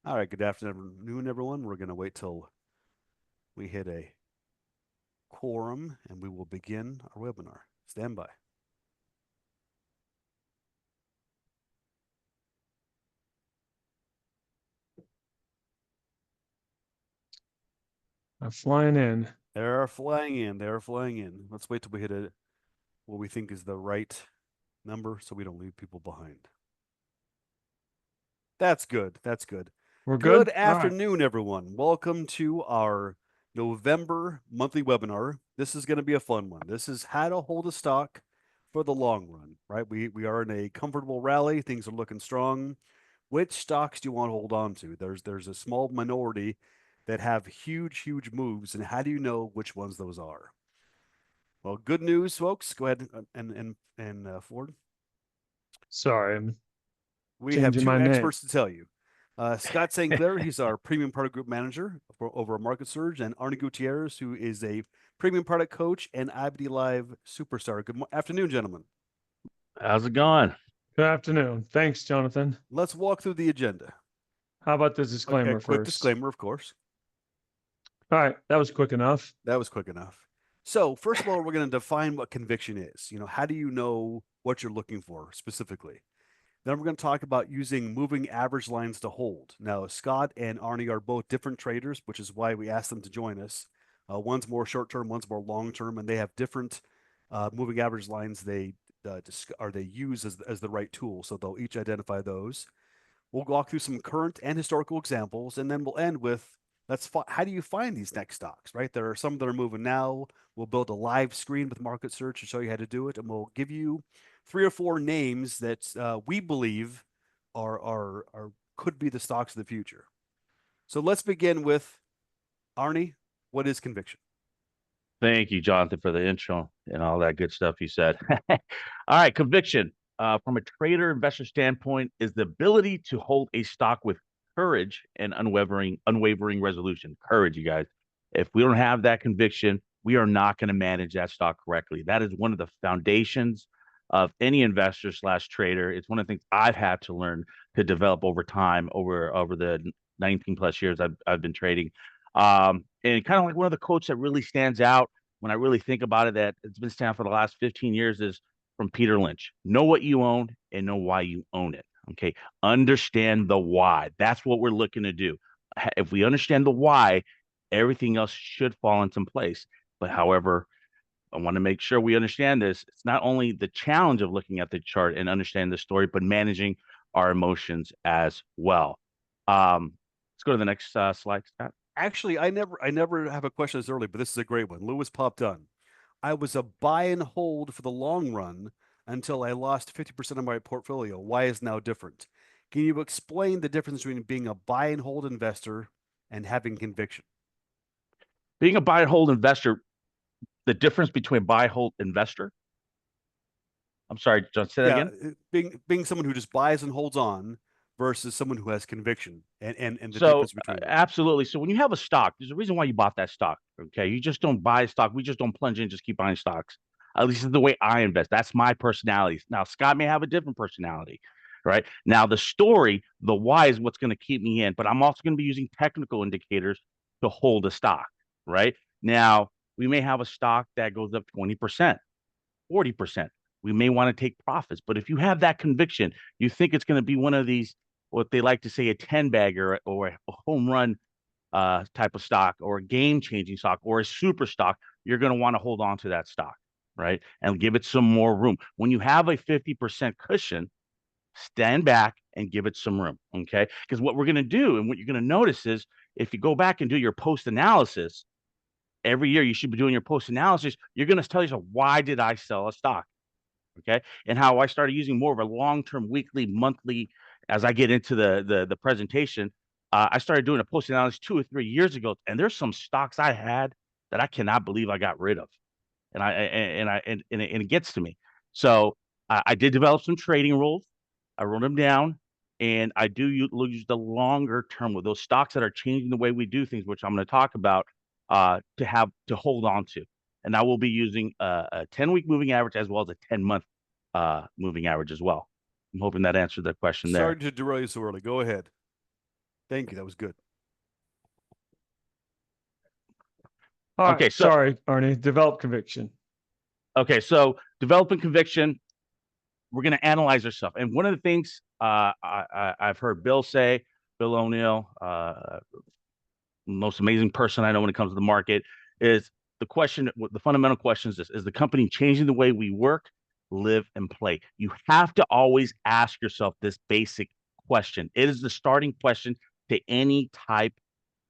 All right, good afternoon, everyone. We're going to wait till we hit a quorum and we will begin our webinar. Stand by. I'm flying in. They're flying in. They're flying in. Let's wait till we hit what we think is the right number so we don't leave people behind. That's good. That's good. We're Good good? All right. afternoon, everyone. Welcome to our November monthly webinar. This is going to be a fun one. This is how to hold a stock for the long run, right? We are in a comfortable rally. Things are looking strong. Which stocks do you want to hold on to? There's a small minority that have huge moves, and how do you know which ones those are? Well, good news, folks. Go ahead and Ford. Sorry, I'm We have changing two my name. experts to tell you. Scott St. Clair, he's our premium product group manager over a Market Surge, and Arnie Gutierrez, who is a premium product coach and IBD Live superstar. Good afternoon, gentlemen. How's it going? Good afternoon. Thanks, Jonathan. Let's walk through the agenda. How about the A disclaimer quick first? disclaimer, of course. All right, that was quick enough. That was quick enough. So, first of all, we're going to define what conviction is. How do you know what you're looking for specifically? Then we're going to talk about using moving average lines to hold. Now, Scott and Arnie are both different traders, which is why we asked them to join us. One's more short term, one's more long term, and they have different moving average lines they use as the right tool. So they'll each identify those. We'll walk through some current and historical examples, and then we'll end with how do you find these next stocks, right? There are some that are moving now. We'll build a live screen with Market Search to show you how to do it, and we'll give you 3 or 4 names that we believe are could be the stocks of the future. So let's begin with Arnie. What is conviction? Thank you, Jonathan, for the intro and all that good stuff you said. All right, conviction from a trader investor standpoint is the ability to hold a stock with courage and unwavering resolution. Courage, you guys. If we don't have that conviction, we are not going to manage that stock correctly. That is one of the foundations of any investor slash trader. It's one of the things I've had to learn to develop over time, over the 19 plus years I've been trading. And kind of like one of the quotes that really stands out when I really think about it, that it's been standing for the last 15 years, is from Peter Lynch. Know what you own and know why you own it. Okay. Understand the why. That's what we're looking to do. If we understand the why, everything else should fall into place. But however, I want to make sure we understand this. It's not only the challenge of looking at the chart and understanding the story, but managing our emotions as well. Let's go to the next slide, Scott. Actually, I never have a question this early, but this is a great one. Lewis popped on. I was a buy and hold for the long run until I lost 50% of my portfolio. Why is now different? Can you explain the difference between being a buy and hold investor and having conviction? Being a buy and hold investor, the difference between buy hold investor. I'm sorry, John, say that Yeah, again. being someone who just buys and holds on versus someone who has conviction and the So difference between them. absolutely. So when you have a stock, there's a reason why you bought that stock. Okay. You just don't buy a stock. We just don't plunge in, just keep buying stocks. At least is the way I invest. That's my personality. Now, Scott may have a different personality, right? Now, the story, the why is what's going to keep me in, but I'm also going to be using technical indicators to hold a stock, right? Now, we may have a stock that goes up 20%, 40%. We may want to take profits, but if you have that conviction, you think it's going to be one of these, what they like to say, a 10 bagger or a home run type of stock or a game changing stock or a super stock, you're going to want to hold on to that stock, right? And give it some more room. When you have a 50% cushion, stand back and give it some room, okay? Because what we're going to do and what you're going to notice is if you go back and do your post analysis, every year you should be doing your post analysis, you're going to tell yourself, why did I sell a stock? Okay. And how I started using more of a long-term, weekly, monthly, as I get into the presentation, I started doing a post analysis 2 or 3 years ago, and there's some stocks I had that I cannot believe I got rid of, and it gets to me. So I did develop some trading rules. I wrote them down, and I do use the longer term with those stocks that are changing the way we do things, which I'm going to talk about, to hold on to. And I will be using a 10-week moving average as well as a 10-month moving average as well. I'm hoping that answered the question Sorry there. to derail you so early. Go ahead. Thank you. That was good. All right. Okay, so Sorry, Arnie. Develop conviction. okay, so developing conviction, we're going to analyze ourselves. And one of the things I've heard Bill say, Bill O'Neill, most amazing person I know when it comes to the market, is the question, the fundamental question is this: is the company changing the way we work, live, and play? You have to always ask yourself this basic question. It is the starting question to any type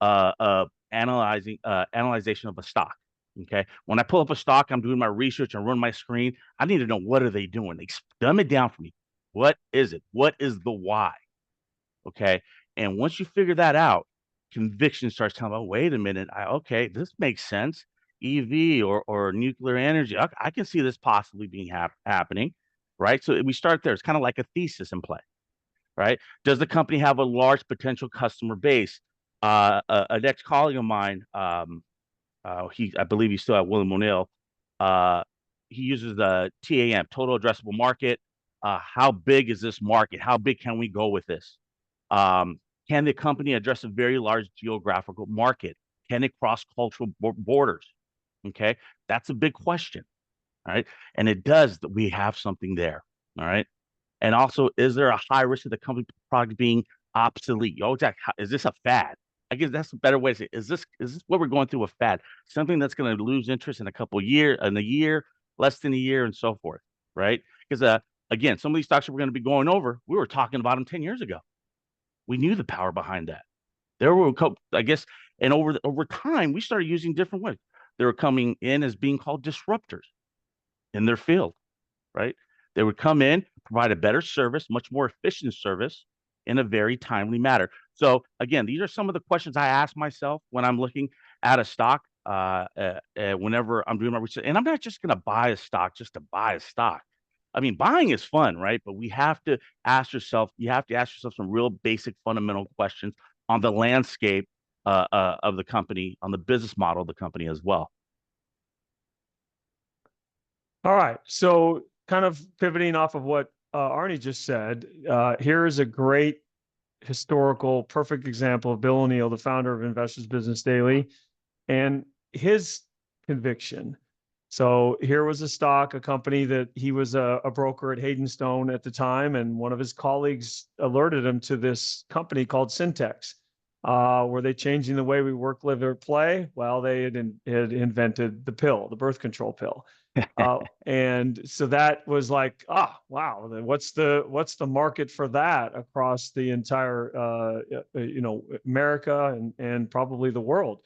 of analyzation of a stock. Okay. When I pull up a stock, I'm doing my research and run my screen. I need to know, what are they doing? They dumb it down for me. What is it? What is the why? Okay. And once you figure that out, conviction starts telling, oh, wait a minute. Okay, this makes sense. EV or nuclear energy. I can see this possibly being happening. Right. So we start there. It's kind of like a thesis in play. Right. Does the company have a large potential customer base? An ex colleague of mine, I believe he's still at William O'Neill. Uh, he uses the TAM, total addressable market. How big is this market? How big can we go with this? Um, can the company address a very large geographical market? Can it cross cultural borders? Okay, that's a big question. All right, and it does that. We have something there. All right, and also, is there a high risk of the company product being obsolete? Oh, Jack, is this a fad? I guess that's a better way to say. Is this what we're going through, a fad? Something that's going to lose interest in a couple of years, in a year, less than a year, and so forth, right? Because again, some of these stocks that we're going to be going over, we were talking about them 10 years ago. We knew the power behind that. There were, I guess, and over time, we started using different words. They were coming in as being called disruptors in their field, right? They would come in, provide a better service, much more efficient service in a very timely manner. So again, these are some of the questions I ask myself when I'm looking at a stock, whenever I'm doing my research. And I'm not just going to buy a stock just to buy a stock. I mean, buying is fun, right? But you have to ask yourself some real basic fundamental questions on the landscape of the company, on the business model of the company as well. All right. So, kind of pivoting off of what Arnie just said, here is a great historical, perfect example of Bill O'Neill, the founder of Investors Business Daily, and his conviction. So here was a stock, a company that he was a broker at Hayden Stone at the time, and one of his colleagues alerted him to this company called Syntex. Were they changing the way we work, live, or play? Well, they had invented the pill, the birth control pill. And so that was like, wow, what's the market for that across the entire, America and probably the world.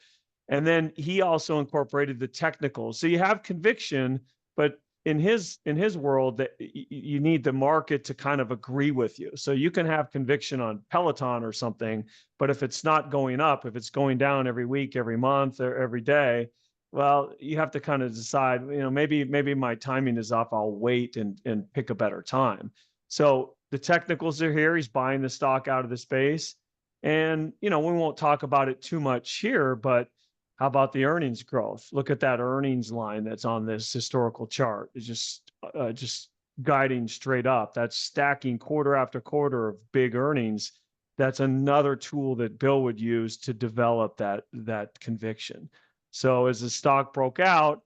And then he also incorporated the technicals. So you have conviction, but in his world, that you need the market to kind of agree with you. So you can have conviction on Peloton or something, but if it's not going up, if it's going down every week, every month, or every day, well, you have to kind of decide, maybe my timing is off. I'll wait and pick a better time. So the technicals are here. He's buying the stock out of the space. And, we won't talk about it too much here, but how about the earnings growth? Look at that earnings line that's on this historical chart. It's just guiding straight up. That's stacking quarter after quarter of big earnings. That's another tool that Bill would use to develop that conviction. So as the stock broke out,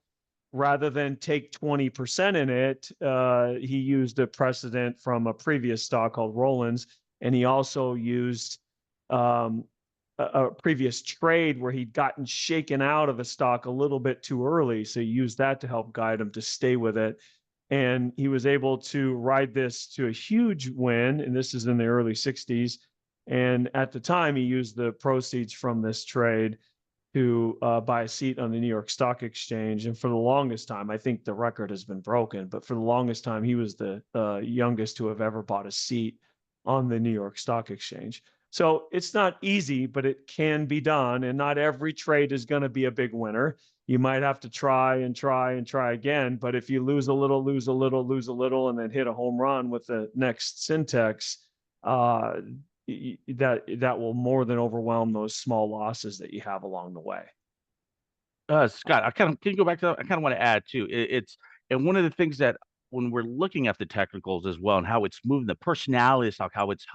rather than take 20% in it, he used a precedent from a previous stock called Rollins, and he also used a previous trade where he'd gotten shaken out of a stock a little bit too early. So he used that to help guide him to stay with it. And he was able to ride this to a huge win. And this is in the early 60s. And at the time, he used the proceeds from this trade to buy a seat on the New York Stock Exchange. And for the longest time, I think the record has been broken, but for the longest time, he was the youngest to have ever bought a seat on the New York Stock Exchange. So it's not easy, but it can be done. And not every trade is going to be a big winner. You might have to try and try and try again. But if you lose a little, and then hit a home run with the next Syntex, that will more than overwhelm those small losses that you have along the way. Scott, can you go back to that? I kind of want to add too. And one of the things that when we're looking at the technicals as well and how it's moving, the personality of stock, how it's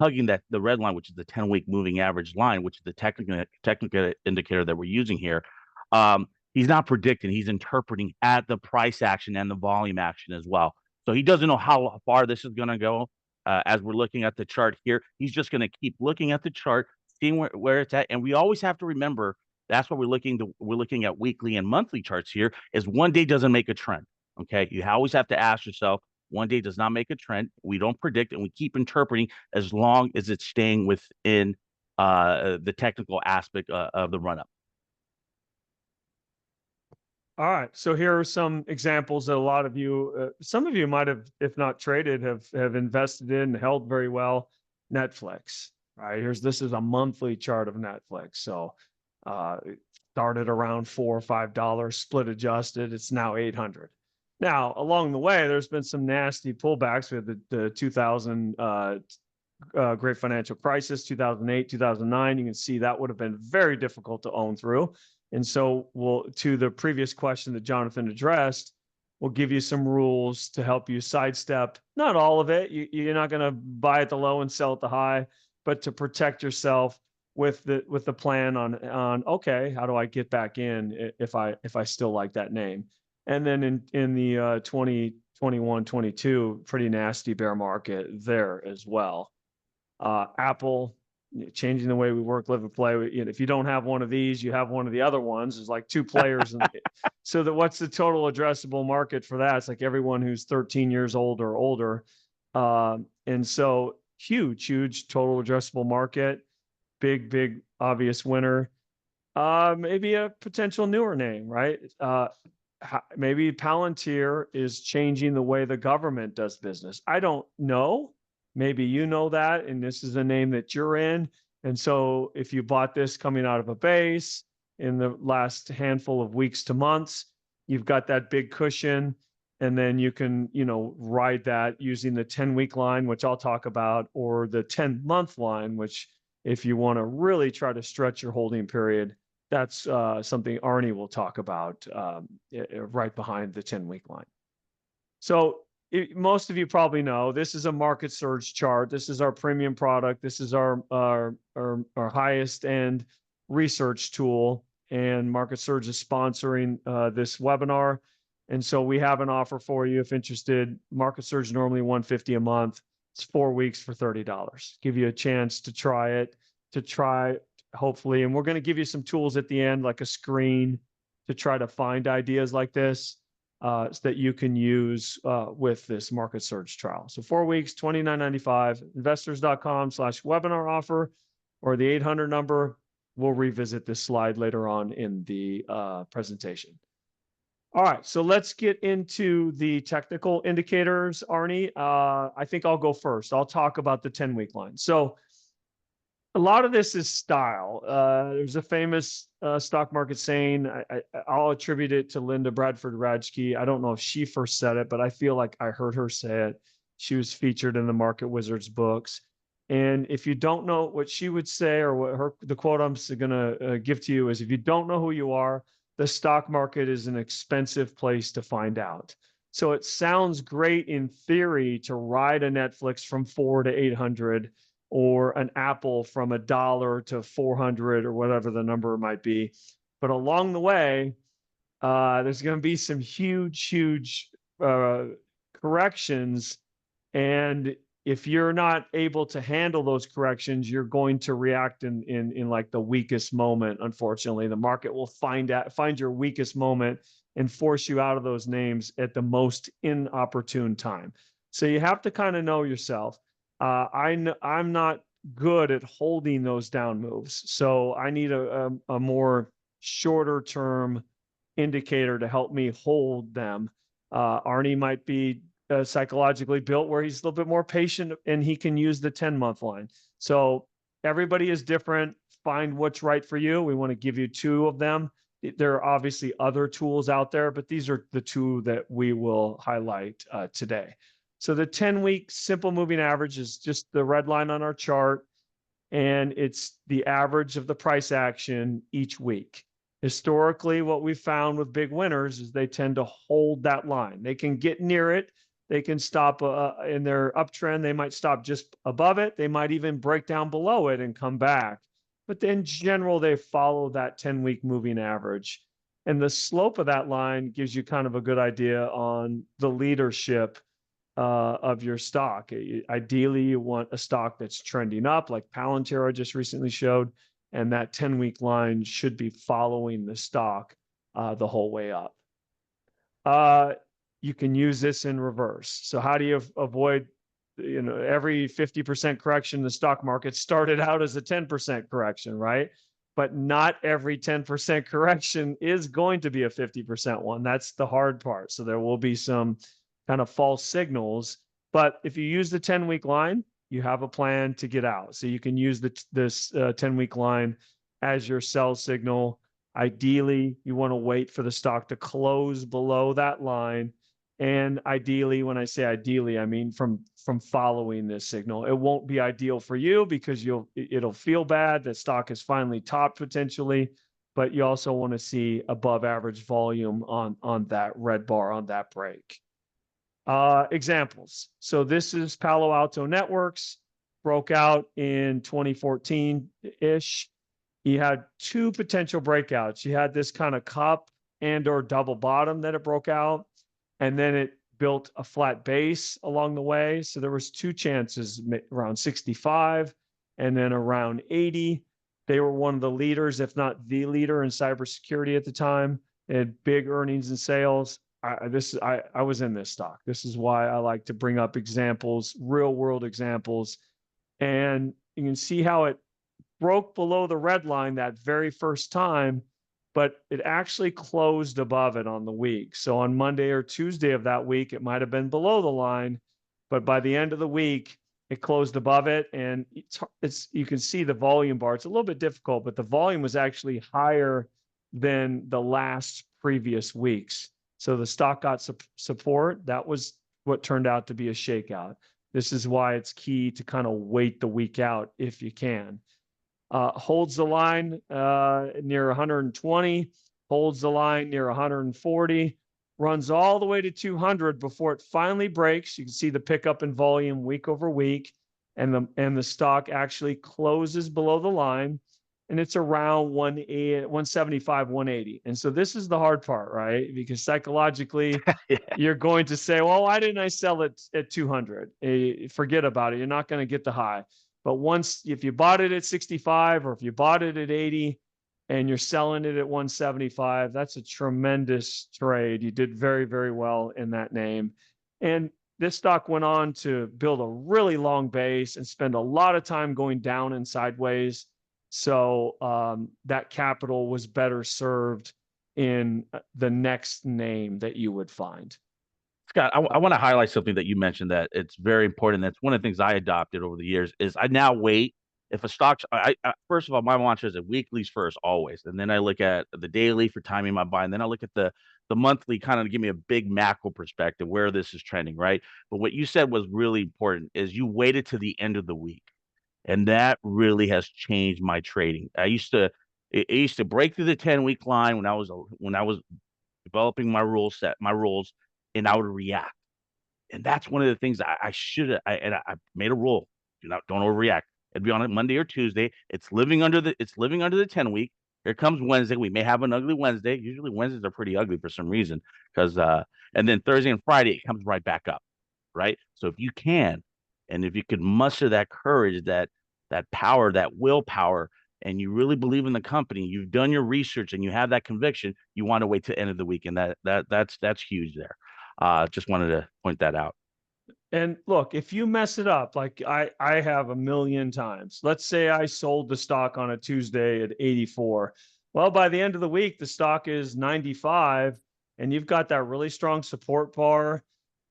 hugging that the red line, which is the 10-week moving average line, which is the technical indicator that we're using here. He's not predicting, he's interpreting at the price action and the volume action as well. So he doesn't know how far this is going to go. As we're looking at the chart here, he's just going to keep looking at the chart, seeing where it's at. And we always have to remember, that's what we're looking at weekly and monthly charts here, is one day doesn't make a trend. Okay. You always have to ask yourself, one day does not make a trend. We don't predict, and we keep interpreting as long as it's staying within the technical aspect of the run up. All right. So here are some examples that a lot of you, some of you might have, if not traded, have invested in, held very well. Netflix. Right. This is a monthly chart of Netflix. So it started around $4 or $5, split adjusted. It's now 800. Now, along the way, there's been some nasty pullbacks. We had the 2000 great financial crisis, 2008, 2009. You can see that would have been very difficult to own through. And so to the previous question that Jonathan addressed, we'll give you some rules to help you sidestep, not all of it. You're not going to buy at the low and sell at the high, but to protect yourself with the plan on okay, how do I get back in if I still like that name? And then in the 2021, 22, pretty nasty bear market there as well. Apple, changing the way we work, live, and play. If you don't have one of these, you have one of the other ones. There's like two players. So what's the total addressable market for that? It's like everyone who's 13 years old or older. And so huge total addressable market, big, obvious winner. Maybe a potential newer name, right? Maybe Palantir is changing the way the government does business. I don't know. Maybe you know that, and this is a name that you're in. And so if you bought this coming out of a base in the last handful of weeks to months, you've got that big cushion, and then you can, ride that using the 10-week line, which I'll talk about, or the 10-month line, which if you want to really try to stretch your holding period, that's something Arnie will talk about right behind the 10-week line. So most of you probably know this is a market surge chart. This is our premium product. This is our highest end research tool, and Market Surge is sponsoring this webinar. And so we have an offer for you if interested. Market Surge normally $150 a month. It's 4 weeks for $30. Give you a chance to try it, hopefully. And we're going to give you some tools at the end, like a screen, to try to find ideas like this. So that you can use with this market surge trial. So 4 weeks, $29.95, investors.com/webinar offer, or the 800 number. We'll revisit this slide later on in the presentation. All right, so let's get into the technical indicators, Arnie. I think I'll go first. I'll talk about the 10-week line. So a lot of this is style. There's a famous stock market saying, I'll attribute it to Linda Bradford Rajke. I don't know if she first said it, but I feel like I heard her say it. She was featured in the Market Wizards books. And if you don't know what she would say, or what the quote I'm going to give to you is, if you don't know who you are, the stock market is an expensive place to find out. So it sounds great in theory to ride a Netflix from 4 to 800, or an Apple from $1 to 400, or whatever the number might be. But along the way, there's going to be some huge corrections. And if you're not able to handle those corrections, you're going to react in like the weakest moment. Unfortunately, the market will find your weakest moment and force you out of those names at the most inopportune time. So you have to kind of know yourself. I'm not good at holding those down moves. So I need a more shorter term indicator to help me hold them. Arnie might be psychologically built where he's a little bit more patient, and he can use the 10-month line. So everybody is different. Find what's right for you. We want to give you two of them. There are obviously other tools out there, but these are the two that we will highlight today. So the 10-week simple moving average is just the red line on our chart, and it's the average of the price action each week. Historically, what we've found with big winners is they tend to hold that line. They can get near it, They can stop in their uptrend. They might stop just above it. They might even break down below it and come back. But in general, they follow that 10-week moving average. And the slope of that line gives you kind of a good idea on the leadership of your stock. Ideally, you want a stock that's trending up, like Palantir I just recently showed, and that 10-week line should be following the stock the whole way up. You can use this in reverse. So how do you avoid, every 50% correction in the stock market started out as a 10% correction, right? But not every 10% correction is going to be a 50% one. That's the hard part. So there will be some kind of false signals. But if you use the 10-week line, you have a plan to get out. So you can use this 10-week line as your sell signal. Ideally, you want to wait for the stock to close below that line. And ideally, when I say ideally, I mean from following this signal. It won't be ideal for you because it'll feel bad that stock is finally topped potentially, but you also want to see above average volume on that red bar on that break. Examples. So this is Palo Alto Networks, broke out in 2014-ish. You had two potential breakouts. You had this kind of cup and or double bottom that it broke out, and then it built a flat base along the way. So there was two chances around 65 and then around 80. They were one of the leaders, if not the leader in cybersecurity at the time. They had big earnings and sales. I was in this stock. This is why I like to bring up examples, real world examples. And you can see how it broke below the red line that very first time, but it actually closed above it on the week. So on Monday or Tuesday of that week, it might have been below the line, but by the end of the week, it closed above it. And it's you can see the volume bar. It's a little bit difficult, but the volume was actually higher than the last previous weeks. So the stock got support. That was what turned out to be a shakeout. This is why it's key to kind of wait the week out if you can. Holds the line near 120, holds the line near 140, runs all the way to 200 before it finally breaks. You can see the pickup in volume week over week, and the stock actually closes below the line, and it's around 175, 180. And so this is the hard part, right? Because psychologically, Yeah. you're going to say, well, why didn't I sell it at 200? Forget about it. You're not going to get the high. But if you bought it at 65 or if you bought it at 80 and you're selling it at 175, that's a tremendous trade. You did very, very well in that name. And this stock went on to build a really long base and spend a lot of time going down and sideways. So that capital was better served in the next name that you would find. Scott, I want to highlight something that you mentioned that it's very important. That's one of the things I adopted over the years is I now wait. If a stock's, first of all, my mantra is a weekly's first always. And then I look at the daily for timing my buy. And then I look at the monthly kind of to give me a big macro perspective where this is trending, right? But what you said was really important is you waited to the end of the week. And that really has changed my trading. It used to break through the 10-week line when I was developing my rules, and I would react. And that's one of the things I should have. I made a rule: don't overreact. It'd be on a Monday or Tuesday. It's living under the 10-week. Here comes Wednesday. We may have an ugly Wednesday. Usually Wednesdays are pretty ugly for some reason because and then Thursday and Friday it comes right back up, right? So if you can, and if you could muster that courage, that power, that willpower, and you really believe in the company, you've done your research and you have that conviction, you want to wait to the end of the week, and that's huge there. Just wanted to point that out. And look, if you mess it up, like I have a million times, let's say I sold the stock on a Tuesday at 84. Well, by the end of the week, the stock is 95 and you've got that really strong support bar.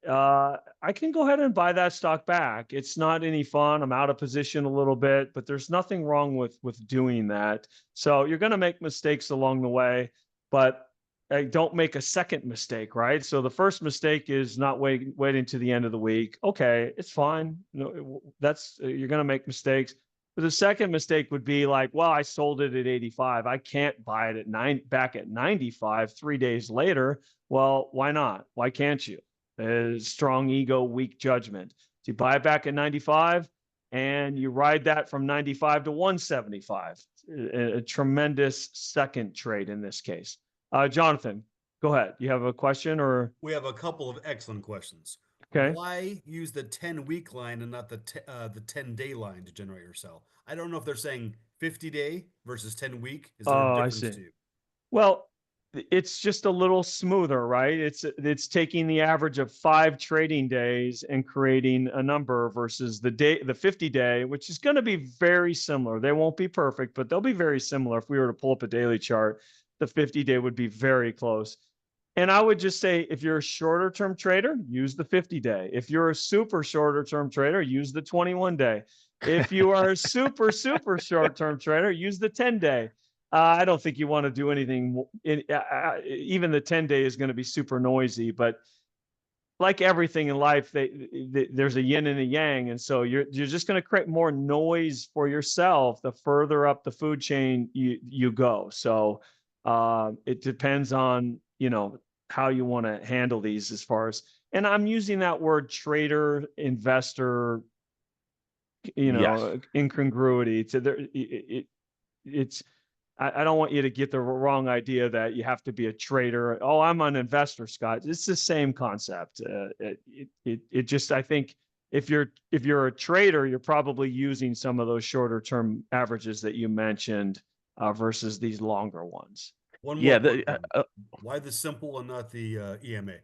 I can go ahead and buy that stock back. It's not any fun. I'm out of position a little bit, but there's nothing wrong with doing that. So you're going to make mistakes along the way, but don't make a second mistake, right? So the first mistake is not waiting to the end of the week. Okay, it's fine. That's you're going to make mistakes. But the second mistake would be like, well, I sold it at 85. I can't buy it back at 95 3 days later. Well, why not? Why can't you? strong ego, weak judgment. So you buy it back at 95 and you ride that from 95 to 175. A tremendous second trade in this case. Jonathan, go ahead. You have a question or? We have a couple of excellent questions. Okay. Why use the 10-week line and not the 10-day line to generate your sell? I don't know if they're saying 50-day versus 10-week. Is there a Oh, I difference see. to you? Well, it's just a little smoother, right? It's taking the average of 5 trading days and creating a number versus the 50-day, which is going to be very similar. They won't be perfect, but they'll be very similar. If we were to pull up a daily chart, the 50-day would be very close. And I would just say, if you're a shorter term trader, use the 50-day. If you're a super shorter term trader, use the 21-day. If you are a super short term trader, use the 10-day. I don't think you want to do anything. Even the 10-day is going to be super noisy, but like everything in life, there's a yin and a yang, and so you're just going to create more noise for yourself the further up the food chain you go. So it depends on how you want to handle these as far as. And I'm using that word trader, investor, Yes. incongruity to there. It's I don't want you to get the wrong idea that you have to be a trader. Oh, I'm an investor, Scott. It's the same concept. It just, I think if you're a trader, you're probably using some of those shorter term averages that you mentioned versus these longer ones. One more Yeah. question. Why the simple and not the EMA?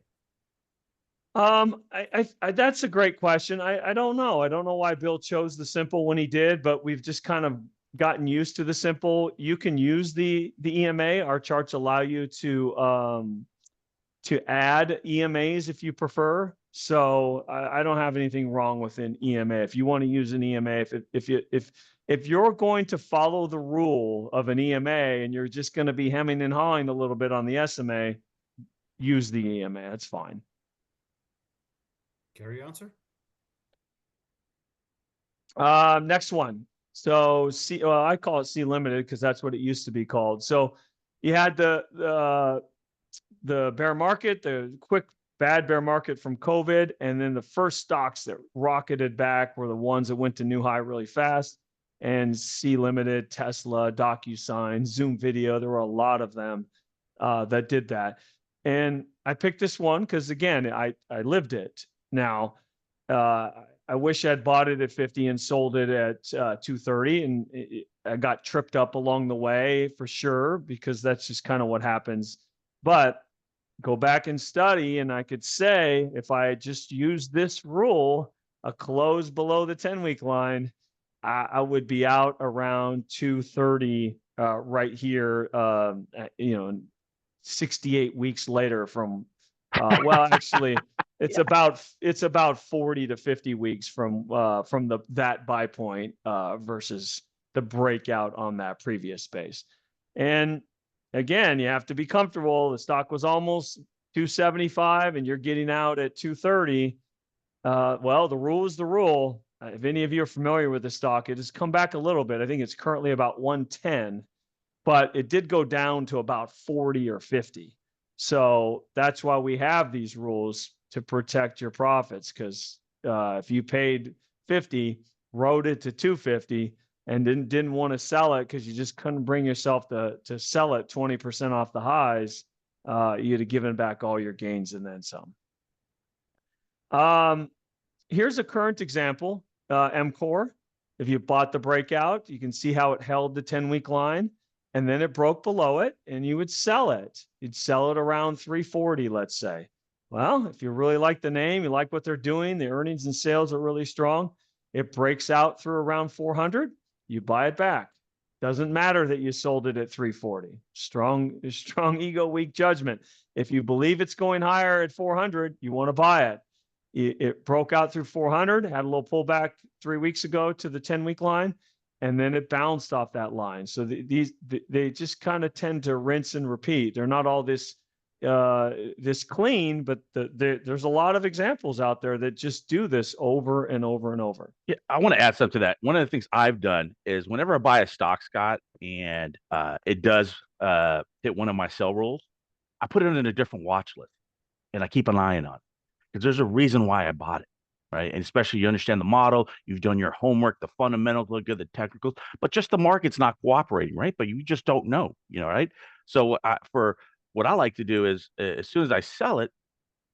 That's a great question. I don't know. I don't know why Bill chose the simple when he did, but we've just kind of gotten used to the simple. You can use the EMA. Our charts allow you to add EMAs if you prefer. So I don't have anything wrong with an EMA. If you want to use an EMA, if you're going to follow the rule of an EMA and you're just going to be hemming and hawing a little bit on the SMA, use the EMA. That's fine. Carry answer? Next one. So I call it C limited because that's what it used to be called. So you had the bear market, the quick bad bear market from COVID, and then the first stocks that rocketed back were the ones that went to new high really fast. And C limited, Tesla, DocuSign, Zoom Video. There were a lot of them that did that. And I picked this one because again, I lived it. Now, I wish I'd bought it at 50 and sold it at 230, and I got tripped up along the way for sure because that's just kind of what happens. But go back and study, and I could say if I had just used this rule, a close below the 10-week line, I would be out around 230 right here. 68 weeks later from. Well, actually. It's about 40 to 50 weeks from that buy point versus the breakout on that previous space. And again, you have to be comfortable. The stock was almost 275 and you're getting out at 230. Well, the rule is the rule. If any of you are familiar with the stock, it has come back a little bit. I think it's currently about 110, but it did go down to about 40 or 50. So that's why we have these rules to protect your profits. Because if you paid 50, rode it to 250, and didn't want to sell it because you just couldn't bring yourself to sell it 20% off the highs, you'd have given back all your gains and then some. Here's a current example, MCore. If you bought the breakout, you can see how it held the 10-week line. And then it broke below it, and you would sell it. You'd sell it around 340, let's say. Well, if you really like the name, you like what they're doing, the earnings and sales are really strong, it breaks out through around 400, you buy it back. Doesn't matter that you sold it at 340. Strong ego, weak judgment. If you believe it's going higher at 400, you want to buy it. It broke out through 400, had a little pullback 3 weeks ago to the 10-week line, and then it bounced off that line. So they just kind of tend to rinse and repeat. They're not all this clean, but there's a lot of examples out there that just do this over and over and over. Yeah, I want to add something to that. One of the things I've done is whenever I buy a stock, Scott, and it does hit one of my sell rules, I put it in a different watch list, and I keep an eye on it. because there's a reason why I bought it, right? And especially you understand the model, you've done your homework, the fundamentals look good, the technicals, but just the market's not cooperating, right? But you just don't know, right? So for what I like to do is as soon as I sell it,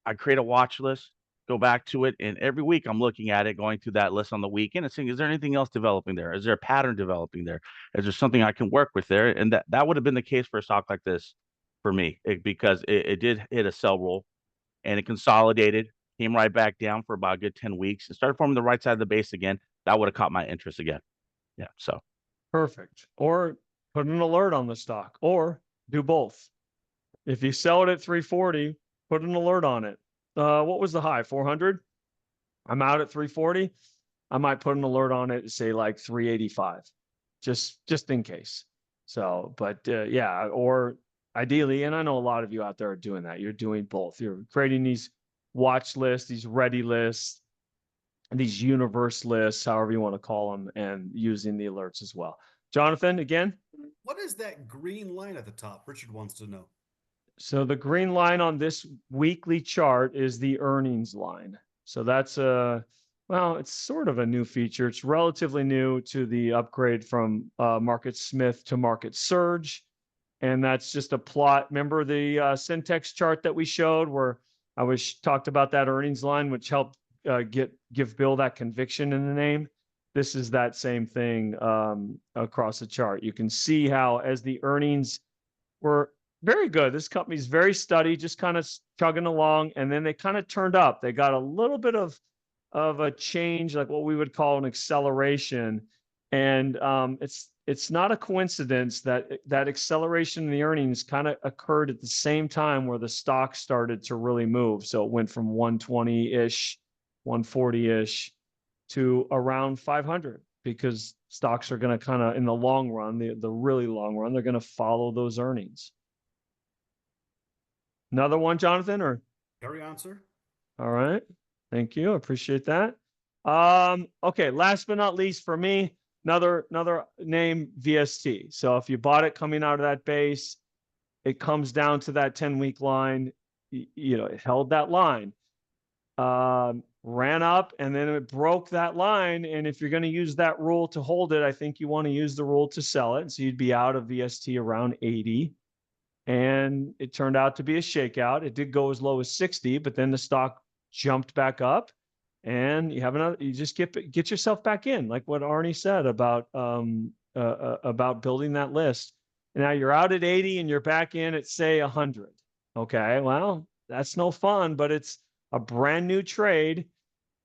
I create a watch list, go back to it, and every week I'm looking at it, going through that list on the weekend and saying, is there anything else developing there? Is there a pattern developing there? Is there something I can work with there? And that would have been the case for a stock like this for me, because it did hit a sell roll and it consolidated, came right back down for about a good 10 weeks and started forming the right side of the base again. That would have caught my interest again. Yeah. So Perfect. Or put an alert on the stock, or do both. If you sell it at 340, put an alert on it. What was the high? 400? I'm out at 340. I might put an alert on it and say like 385, just in case. So, but yeah, or ideally, and I know a lot of you out there are doing that. You're doing both. You're creating these watch lists, these ready lists, these universe lists, however you want to call them, and using the alerts as well. Jonathan, again. What is that green line at the top? Richard wants to know. So the green line on this weekly chart is the earnings line. So that's well, it's sort of a new feature. It's relatively new to the upgrade from Market Smith to Market Surge. And that's just a plot. Remember the syntax chart that we showed where I was talked about that earnings line, which helped give Bill that conviction in the name. This is that same thing across the chart. You can see how as the earnings were very good. This company's very steady, just kind of chugging along, and then they kind of turned up. They got a little bit of a change, like what we would call an acceleration, and it's not a coincidence that that acceleration in the earnings kind of occurred at the same time where the stock started to really move. So it went from 120-ish, 140-ish to around 500, because stocks are going to kind of, in the long run, the really long run, they're going to follow those earnings. Another one, Jonathan, or? Carry on, sir. All right. Thank you. I appreciate that. Okay. Last but not least for me, another name, VST. So if you bought it coming out of that base, it comes down to that 10-week line. It held that line, ran up, and then it broke that line. And if you're going to use that rule to hold it, I think you want to use the rule to sell it. So you'd be out of VST around 80. And it turned out to be a shakeout. It did go as low as 60, but then the stock jumped back up, and you just get yourself back in, like what Arnie said about building that list. And now you're out at 80 and you're back in at, say, 100. Okay, well, that's no fun, but it's a brand new trade,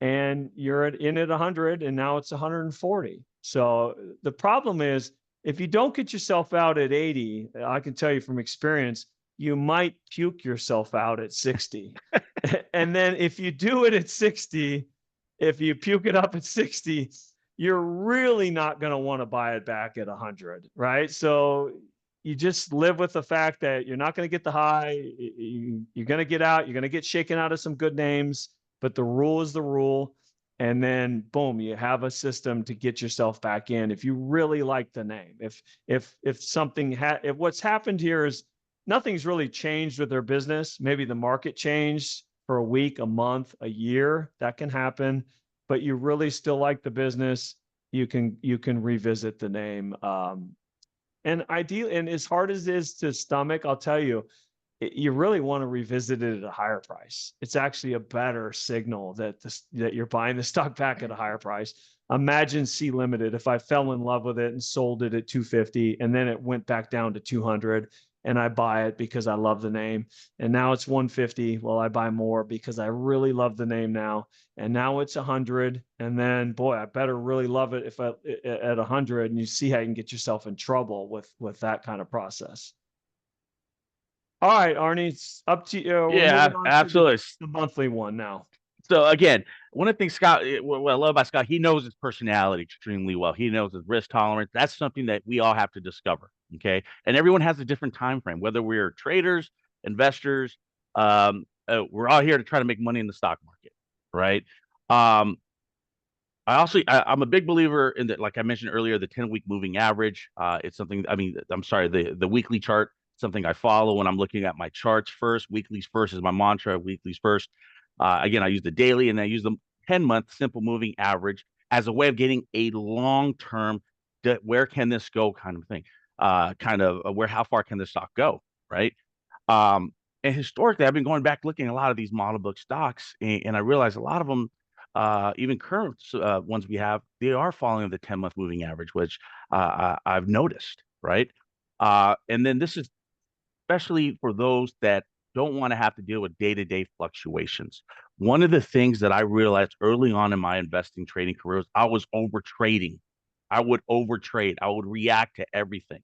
and you're in at 100, and now it's 140. So the problem is, if you don't get yourself out at 80, I can tell you from experience, you might puke yourself out at 60. And then if you do it at 60, if you puke it up at 60, you're really not going to want to buy it back at 100, right? So you just live with the fact that you're not going to get the high. You're going to get out. You're going to get shaken out of some good names, but the rule is the rule. And then boom, you have a system to get yourself back in if you really like the name. If what's happened here is nothing's really changed with their business. Maybe the market changed for a week, a month, a year. That can happen, but you really still like the business. You can revisit the name. And ideally, and as hard as it is to stomach, I'll tell you, you really want to revisit it at a higher price. It's actually a better signal that you're buying the stock back at a higher price. Imagine C Limited. If I fell in love with it and sold it at 250, and then it went back down to 200, and I buy it because I love the name, and now it's 150. Well, I buy more because I really love the name now, and now it's 100. And then, boy, I better really love it if at 100. And you see how you can get yourself in trouble with that kind of process. All right, Arnie, it's up to you. Yeah, absolutely. The monthly one now. So again, one of the things what I love about Scott, he knows his personality extremely well. He knows his risk tolerance. That's something that we all have to discover. Okay, and everyone has a different time frame. Whether we're traders, investors, we're all here to try to make money in the stock market, right? I'm a big believer in that. Like I mentioned earlier, the 10-week moving average. It's something. I mean, I'm sorry, the weekly chart. Something I follow when I'm looking at my charts first. Weeklies first is my mantra. Weeklies first. Again, I use the daily and I use the 10-month simple moving average as a way of getting a long-term, where can this go kind of thing, kind of where, how far can this stock go, right? Um, and historically, I've been going back looking at a lot of these model book stocks, and I realize a lot of them, even current ones we have, they are following the 10-month moving average, which I've noticed, right? And then this is especially for those that don't want to have to deal with day-to-day fluctuations. One of the things that I realized early on in my investing trading careers, I was over trading. I would overtrade. I would react to everything.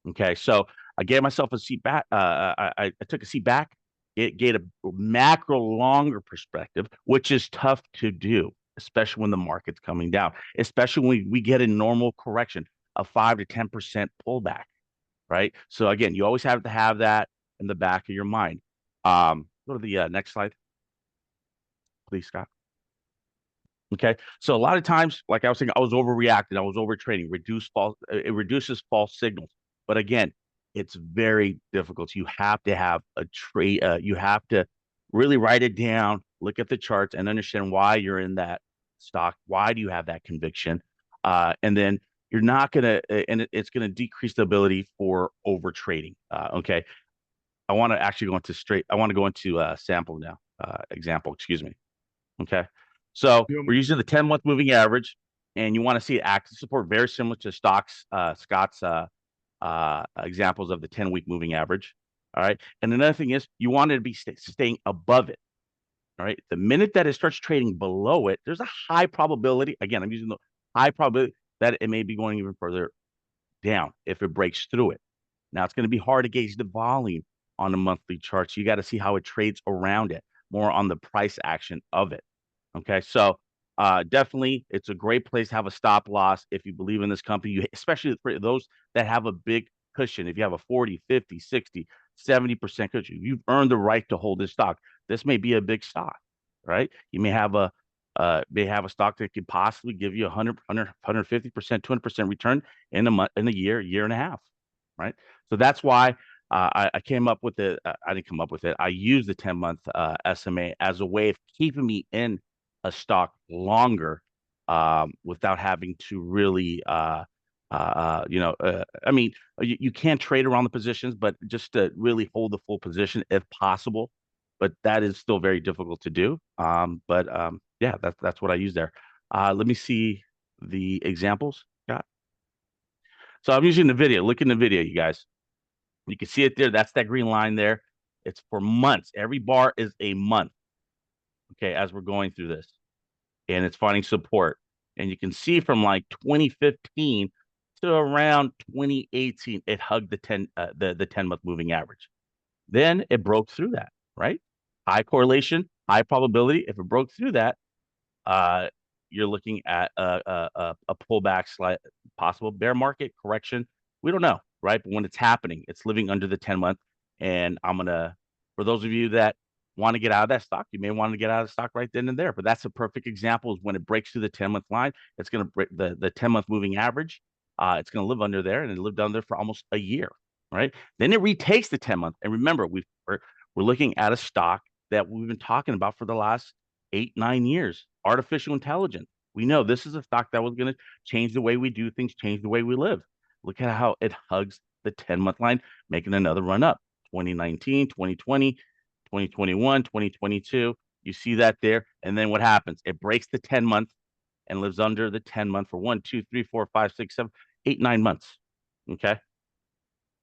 Okay, so I gave myself a seat back. I took a seat back. It gave a macro longer perspective, which is tough to do, especially when the market's coming down, especially when we get a normal correction, a 5 to 10% pullback, right? So again, you always have to have that in the back of your mind. Go to the next slide, please, Scott. Okay, so a lot of times, like I was saying, I was overreacting, I was over trading. It reduces false signals. But again, it's very difficult. You have to have a trade. You have to really write it down, look at the charts, and understand why you're in that stock. Why do you have that conviction? And then you're not gonna, and it's gonna decrease the ability for over trading. Okay, I want to actually go into straight. I want to go into sample now. Example, excuse me. Okay. So we're using the 10-month moving average, and you want to see active support very similar to Scott's examples of the 10-week moving average. All right. And another thing is you want it to be staying above it. All right. The minute that it starts trading below it, there's a high probability. Again, I'm using the high probability that it may be going even further down if it breaks through it. Now it's going to be hard to gauge the volume on the monthly chart. So you got to see how it trades around it, more on the price action of it. Okay, so definitely it's a great place to have a stop loss if you believe in this company, especially for those that have a big cushion. If you have a 40, 50, 60, 70% cushion, you've earned the right to hold this stock. This may be a big stock, right? You may have a stock that could possibly give you 150%, 200% return in a month, in a year and a half, right? So that's why I came up with it. I didn't come up with it. I used the 10-month SMA as a way of keeping me in a stock longer without having to really, I mean, you can't trade around the positions, but just to really hold the full position if possible. But that is still very difficult to do. Yeah, that's what I use there. Let me see the examples. Got. So I'm using the video. Look in the video, you guys. You can see it there. That's that green line there. It's for months. Every bar is a month. Okay, as we're going through this, and it's finding support. And you can see from like 2015 to around 2018, it hugged the 10-month moving average. Then it broke through that, right? High correlation, high probability. If it broke through that, uh, you're looking at a pullback, possible bear market correction. We don't know, right? But when it's happening, it's living under the 10-month. And for those of you that want to get out of that stock, you may want to get out of the stock right then and there. But that's a perfect example is when it breaks through the 10-month line, it's going to break the 10-month moving average. It's going to live under there, and it lived under there for almost a year, right? Then it retakes the 10-month. And remember, we're looking at a stock that we've been talking about for the last 8-9 years. Artificial intelligence. We know this is a stock that was going to change the way we do things, change the way we live. Look at how it hugs the 10-month line, making another run up. 2019, 2020, 2021, 2022. You see that there. And then what happens? It breaks the 10-month and lives under the 10-month for 1, 2, 3, 4, 5, 6, 7, 8, 9 months. Okay.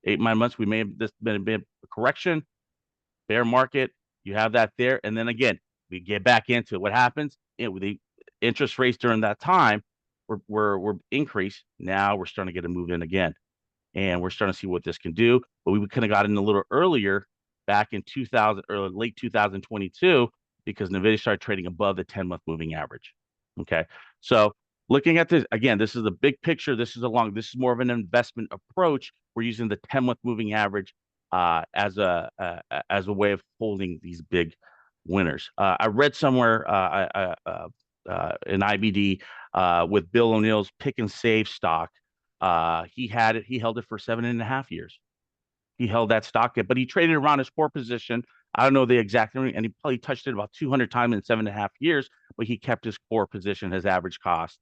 8, 9 months. We may have this been a bit of correction, bear market. You have that there. And then again, we get back into it. What happens? With the interest rates during that time were increased. Now we're starting to get a move in again. And we're starting to see what this can do. But we could have got in a little earlier back in 2000 or late 2022 because Nvidia started trading above the 10-month moving average. Okay. So looking at this, again, this is a big picture. This is more of an investment approach. We're using the 10-month moving average as a way of holding these big winners. I read somewhere in IBD with Bill O'Neill's pick and save stock. He held it for 7.5 years. He held that stock, but he traded around his core position I don't know the exact number, and he probably touched it about 200 times in 7.5 years, but he kept his core position, his average cost.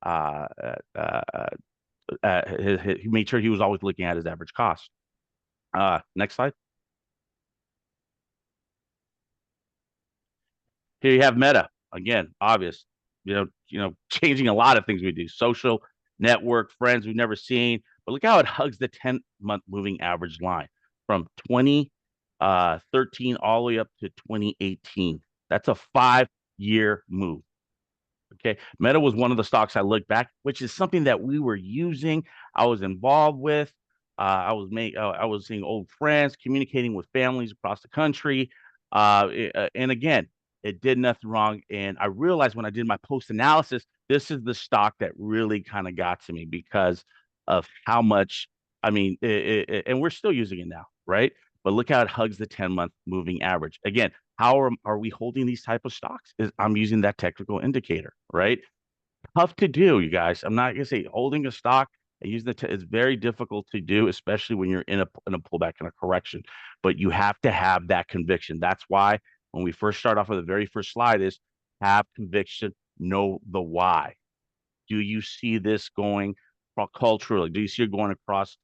Uh, uh, uh, he made sure he was always looking at his average cost. Next slide. Here you have Meta again, obvious. Changing a lot of things we do. Social network, friends we've never seen. But look how it hugs the 10-month moving average line from 2013 all the way up to 2018. That's a 5-year move. Okay. Meta was one of the stocks I looked back, which is something that we were using. I was involved with. I was seeing old friends, communicating with families across the country. And again, it did nothing wrong. And I realized when I did my post analysis, this is the stock that really kind of got to me because of how much, and we're still using it now, right? But look how it hugs the 10-month moving average. Again, how are we holding these type of stocks? I'm using that technical indicator, right? Tough to do, you guys. I'm not gonna say holding a stock and using it's very difficult to do, especially when you're in a pullback and a correction. But you have to have that conviction. That's why when we first start off with the very first slide is have conviction, know the why. Do you see this going culturally? Do you see it going across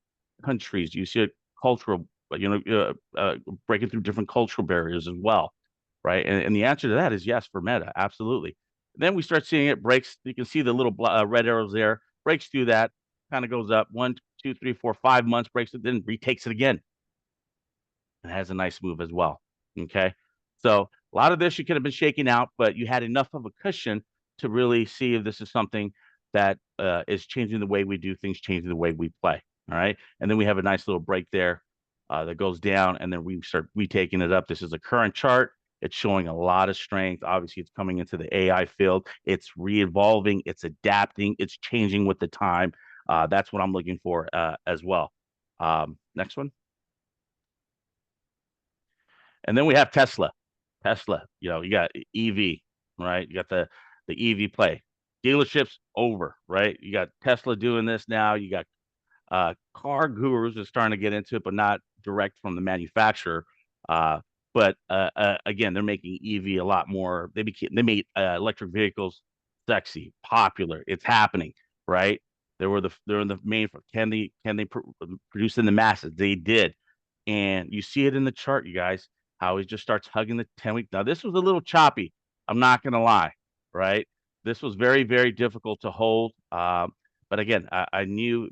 countries? Do you see it cultural, breaking through different cultural barriers as well? Right. And the answer to that is yes for Meta. Absolutely. Then we start seeing it breaks. You can see the little red arrows there, breaks through that, kind of goes up 1, 2, 3, 4, 5 months, breaks it, then retakes it again. And has a nice move as well. Okay. So a lot of this you could have been shaking out, but you had enough of a cushion to really see if this is something that is changing the way we do things, changing the way we play. All right. And then we have a nice little break there that goes down, and then we start retaking it up. This is a current chart. It's showing a lot of strength. Obviously, it's coming into the AI field. It's re-evolving. It's adapting. It's changing with the time. That's what I'm looking for as well. Next one. And then we have Tesla. Tesla, you got EV, right? You got the EV play. Dealerships over, right? You got Tesla doing this now. You got car gurus are starting to get into it, but not direct from the manufacturer. But again, they're making EV a lot more. They made electric vehicles sexy, popular. It's happening, right? They're in the main. Can they produce in the masses? They did, and you see it in the chart, you guys. How he just starts hugging the 10-week. Now this was a little choppy. I'm not gonna lie, right? This was very very difficult to hold. But again, I knew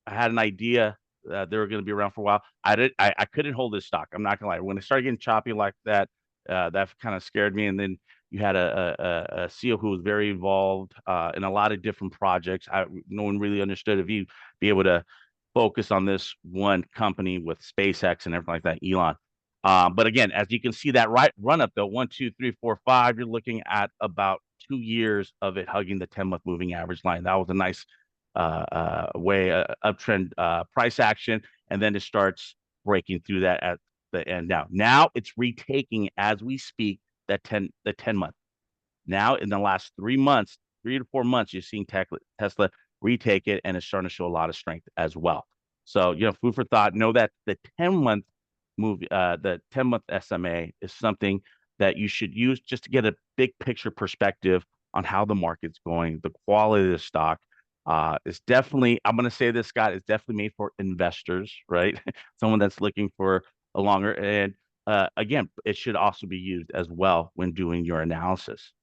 I had an idea that they were going to be around for a while. I couldn't hold this stock. I'm not gonna lie. When it started getting choppy like that, that kind of scared me. And then you had a CEO who was very involved in a lot of different projects. No one really understood if you be able to focus on this one company with SpaceX and everything like that, Elon. But again, as you can see that right run up though, 1, 2, 3, 4, 5, you're looking at about 2 years of it hugging the 10-month moving average line. That was a nice way uptrend price action, and then it starts breaking through that at the end. Now it's retaking as we speak that 10-month. Now in the last 3 months, 3 to 4 months, you're seeing Tesla retake it, and it's starting to show a lot of strength as well. So food for thought. Know that the 10-month move, the 10-month SMA is something that you should use just to get a big picture perspective on how the market's going, the quality of the stock. It's definitely, I'm going to say this, Scott, is definitely made for investors, right? Someone that's looking for a longer, and again, it should also be used as well when doing your analysis.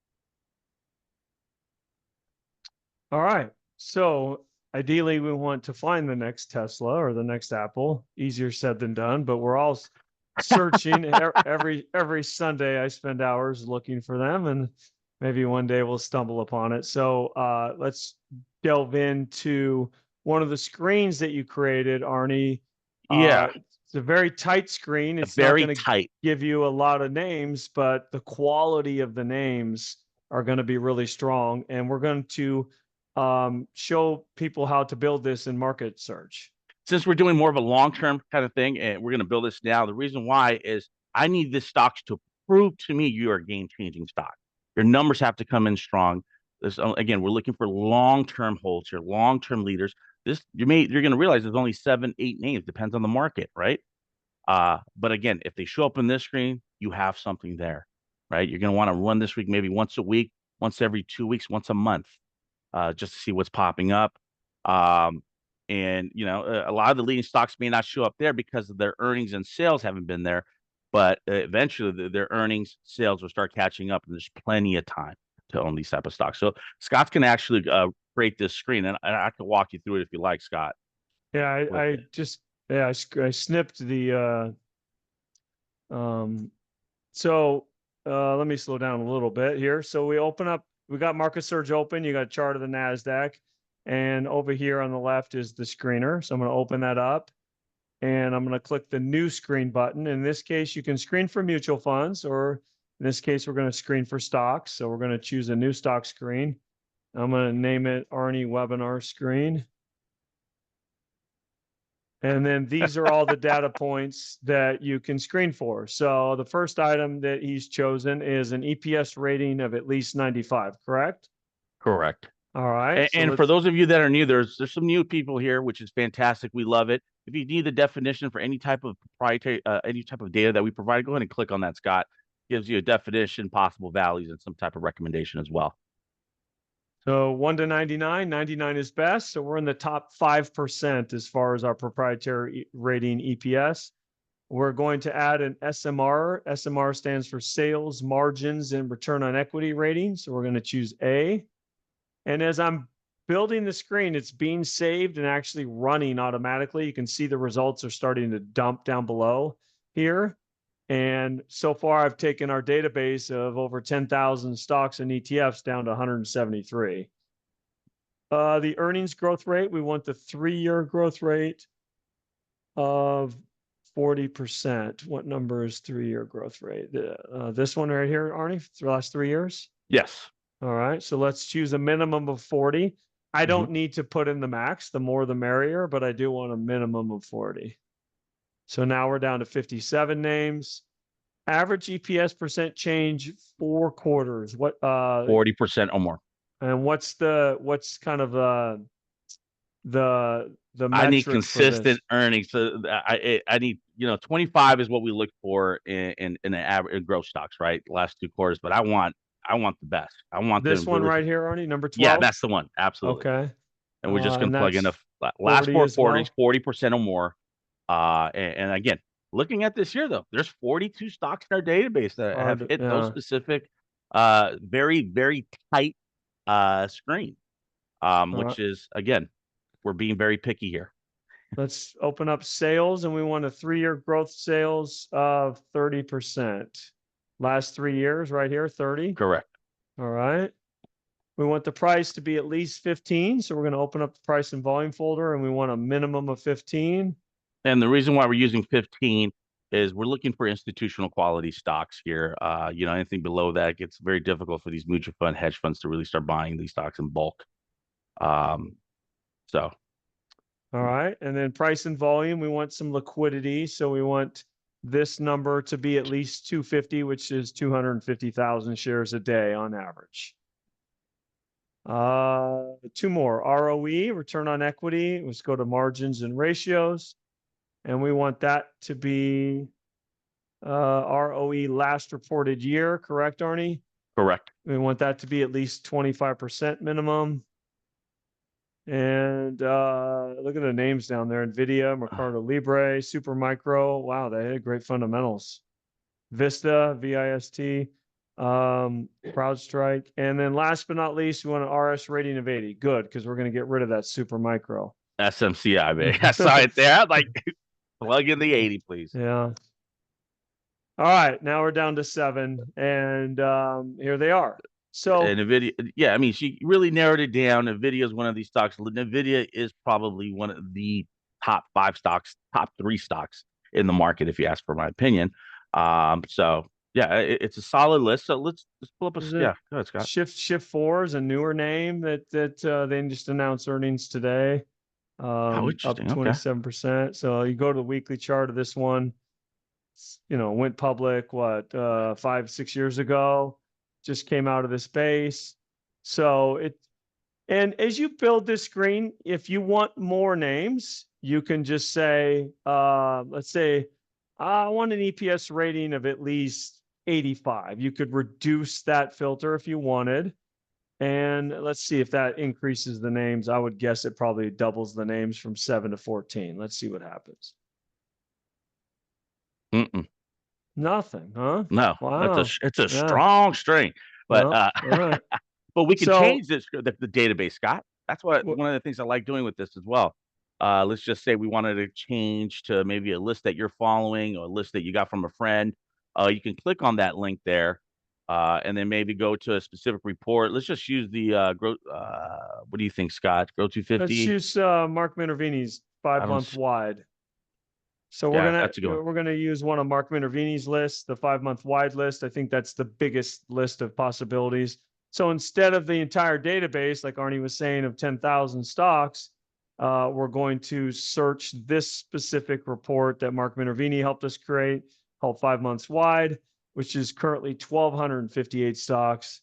All right. So ideally, we want to find the next Tesla or the next Apple. Easier said than done, but we're all searching. Every Sunday, I spend hours looking for them, and maybe one day we'll stumble upon it. So let's delve into one of the screens that you created, Arnie. Yeah, It's a very tight screen. It's not very going to tight. give you a lot of names, but the quality of the names are going to be really strong. And we're going to show people how to build this in market search. Since we're doing more of a long-term kind of thing, and we're going to build this now, the reason why is I need this stocks to prove to me you are a game-changing stock. Your numbers have to come in strong. This, again, we're looking for long-term holds here, long-term leaders. You're going to realize there's only 7, 8 names, depends on the market, right? But again, if they show up in this screen, you have something there, right? You're going to want to run this week, maybe once a week, once every 2 weeks, once a month, just to see what's popping up. And a lot of the leading stocks may not show up there because of their earnings and sales haven't been there, but eventually their earnings, sales will start catching up, and there's plenty of time to own these type of stocks. So Scott's going to actually create this screen, and I can walk you through it if you like, Scott. Yeah, I it. just I snipped the so let me slow down a little bit here. So we open up, we got Market Surge open, you got a chart of the NASDAQ, and over here on the left is the screener. So I'm going to open that up, and I'm going to click the new screen button. In this case, you can screen for mutual funds, or in this case, we're going to screen for stocks. So we're going to choose a new stock screen. I'm going to name it Arnie Webinar Screen. And then these are all the data points that you can screen for. So the first item that he's chosen is an EPS rating of at least 95, correct? Correct. All right. And for those of you that are new, there's some new people here, which is fantastic. We love it. If you need the definition for any type of proprietary, any type of data that we provide, go ahead and click on that, Scott. Gives you a definition, possible values, and some type of recommendation as well. So 1 to 99, 99 is best. So we're in the top 5% as far as our proprietary rating EPS. We're going to add an SMR. SMR stands for sales, margins, and return on equity rating. So we're going to choose A. And as I'm building the screen, it's being saved and actually running automatically. You can see the results are starting to dump down below here. And so far, I've taken our database of over 10,000 stocks and ETFs down to 173. The earnings growth rate, we want the 3-year growth rate of 40%. What number is 3-year growth rate? This one right here, Arnie, for the last 3 years? Yes. All right. So let's choose a minimum of 40. I don't need to put in the max. The more, the merrier, but I do want a minimum of 40. So now we're down to 57 names. Average EPS percent change 4 quarters. What 40% or more. And what's kind of the I need metric consistent earnings. So I need 25 is what we look for in an average in growth stocks, right? Last 2 quarters, but I want the best. I want this one really, right here, Arnie, number 12. Yeah, that's the one. Absolutely. Okay. And we're just going to plug in the last 40 4 as well? quarters, 40% or more. And again, looking at this year though, there's 42 stocks in our database that have hit those specific, very, very tight screen. Which is, again, we're being very picky here. Let's open up sales, and we want a 3-year growth sales of 30%. Last 3 years right here, 30. Correct. All right. We want the price to be at least 15. So we're going to open up the price and volume folder, and we want a minimum of 15. And the reason why we're using 15 is we're looking for institutional quality stocks here. Anything below that gets very difficult for these mutual fund hedge funds to really start buying these stocks in bulk. So. All right. And then price and volume, we want some liquidity. So we want this number to be at least 250, which is 250,000 shares a day on average. 2 more. ROE, return on equity. Let's go to margins and ratios. And we want that to be ROE last reported year. Correct, Arnie? Correct. We want that to be at least 25% minimum. And look at the names down there: NVIDIA, Mercado Libre, Supermicro. Wow, they had great fundamentals. Vista, VIST, CrowdStrike. And then last but not least, we want an RS rating of 80. Good, because we're going to get rid of that Supermicro. SMCI, baby. I saw it there. Like, plug in the 80, please. Yeah. All right, now we're down to 7, and here they are. So and NVIDIA, yeah, I mean, she really narrowed it down. NVIDIA is one of these stocks. NVIDIA is probably one of the top 5 stocks, top 3 stocks in the market, if you ask for my opinion. So yeah, it's a solid list. So let's pull up yeah, go ahead, Scott. Shift 4 is a newer name that they just announced earnings today. Up 27%. Okay. So you go to the weekly chart of this one. Went public 5-6 years ago. Just came out of the space. So and as you build this screen, if you want more names, you can just say, let's say I want an EPS rating of at least 85. You could reduce that filter if you wanted. And let's see if that increases the names. I would guess it probably doubles the names from 7 to 14. Let's see what happens. Mm-mm. Nothing, huh? No, Wow. it's a Yeah. strong string, but Well, all right. but we can So, change this the database, Scott. That's what wh- one of the things I like doing with this as well. Let's just say we wanted to change to maybe a list that you're following or a list that you got from a friend. You can click on that link there, and then maybe go to a specific report. Let's just use the grow. What do you think, Scott? Grow let's 250. use Mark Minervini's I don't. 5-month wide. So Yeah, that's a good one. we're gonna use one of Mark Minervini's lists, the 5-month wide list. I think that's the biggest list of possibilities. So instead of the entire database, like Arnie was saying, of 10,000 stocks, we're going to search this specific report that Mark Minervini helped us create, called 5 months wide, which is currently 1,258 stocks.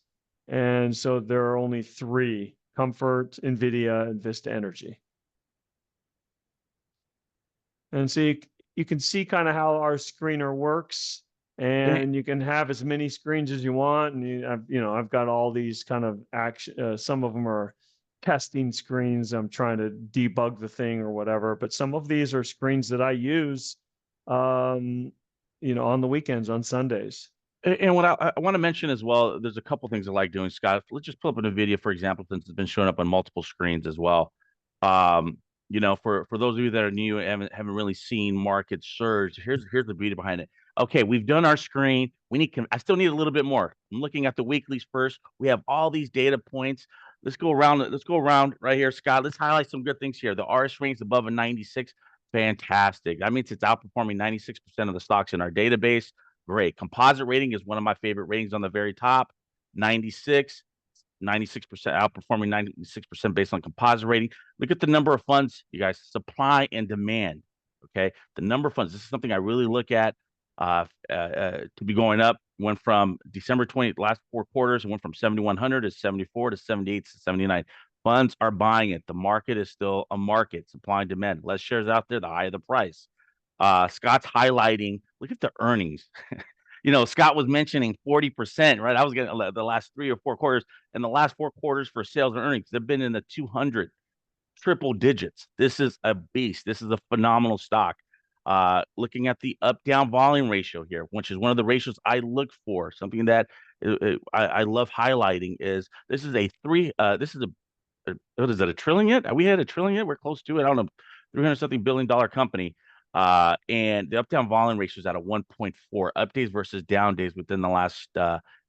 And so there are only 3: Comfort, Nvidia, and Vista Energy. And so you can see kind of how our screener works, Eh, and you can have as many screens as you want. And I've got all these kind of action. Some of them are testing screens. I'm trying to debug the thing or whatever. But some of these are screens that I use, on the weekends, on Sundays. And what I want to mention as well, there's a couple things I like doing, Scott. Let's just pull up a video, for example, since it's been showing up on multiple screens as well. Um, for those of you that are new and haven't really seen market surge, here's the beauty behind it. Okay, we've done our screen. I still need a little bit more. I'm looking at the weeklies first. We have all these data points. Let's go around. Let's go around right here, Scott. Let's highlight some good things here. The RS range above a 96. Fantastic. That means it's outperforming 96% of the stocks in our database. Great. Composite rating is one of my favorite ratings on the very top. 96, 96% outperforming 96% based on composite rating. Look at the number of funds, you guys, supply and demand. Okay. The number of funds, this is something I really look at to be going up. Went from December 20th, last 4 quarters, and went from 7,100 to 74 to 78 to 79. Funds are buying it. The market is still a market, supply and demand. Less shares out there, the higher the price. Scott's highlighting, look at the earnings. Scott was mentioning 40%, right? I was getting the last 3 or 4 quarters, and the last 4 quarters for sales and earnings, they've been in the 200 triple digits. This is a beast. This is a phenomenal stock. Looking at the up down volume ratio here, which is one of the ratios I look for, something that I love highlighting is this is a three, this is what is it, a trillion yet? Are we had a trillion yet? We're close to it. I don't know, 300 something billion dollar company. And the up down volume ratio is at a 1.4 up days versus down days within the last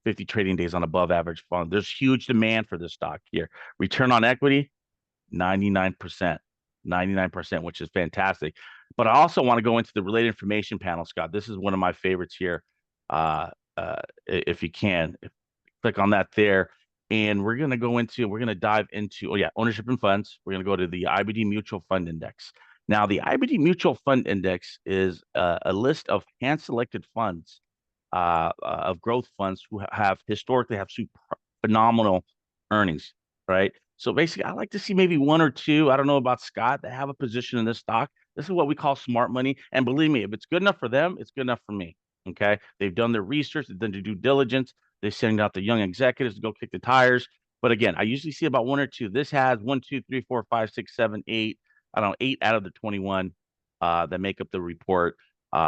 50 trading days on above average fund. There's huge demand for this stock here. Return on equity, 99%, 99%, which is fantastic. But I also want to go into the related information panel, Scott. This is one of my favorites here. If you can, click on that there. And we're going to dive into, ownership and funds. We're going to go to the IBD Mutual Fund Index. Now, the IBD Mutual Fund Index is a list of hand-selected funds, of growth funds who have historically have phenomenal earnings, right? So basically, I like to see maybe one or two. I don't know about Scott that have a position in this stock. This is what we call smart money. And believe me, if it's good enough for them, it's good enough for me. Okay. They've done their research, they've done their due diligence. They send out the young executives to go kick the tires. But again, I usually see about one or two. This has 1, 2, 3, 4, 5, 6, 7, 8. I don't know, 8 out of the 21 that make up the report,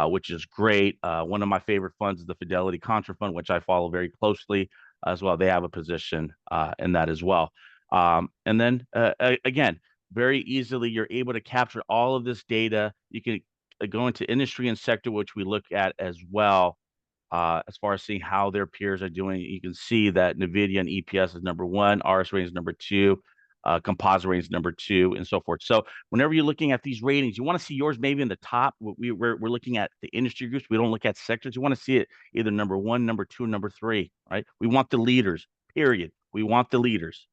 which is great. One of my favorite funds is the Fidelity Contra Fund, which I follow very closely as well. They have a position in that as well. And then again, very easily, you're able to capture all of this data. You can go into industry and sector, which we look at as well, as far as seeing how their peers are doing. You can see that NVIDIA and EPS is number one, RS rating is number two, composite rating is number two, and so forth. So whenever you're looking at these ratings, you want to see yours maybe in the top. We're looking at the industry groups. We don't look at sectors. You want to see it either number one, number two, number three, right? We want the leaders, period. We want the leaders.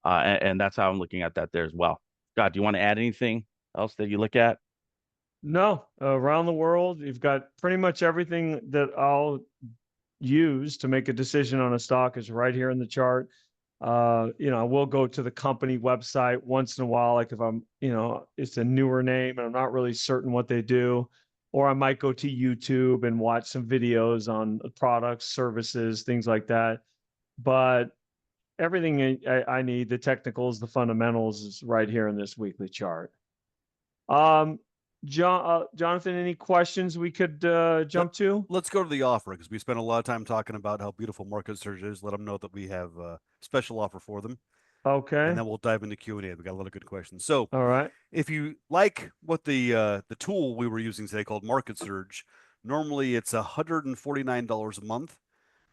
And that's how I'm looking at that there as well. Scott, do you want to add anything else that you look at? No, around the world, you've got pretty much everything that I'll use to make a decision on a stock is right here in the chart. I will go to the company website once in a while, like if I'm, it's a newer name and I'm not really certain what they do. or I might go to YouTube and watch some videos on products, services, things like that. But everything I need, the technicals, the fundamentals, is right here in this weekly chart. Jonathan, any questions we could jump to? Let's go to the offer because we spent a lot of time talking about how beautiful Market Surge is. Let them know that we have a special offer for them, Okay. and then we'll dive into Q&A. We got a lot of good questions. So, All right. if you like what the tool we were using today called Market Surge, normally it's $149 a month.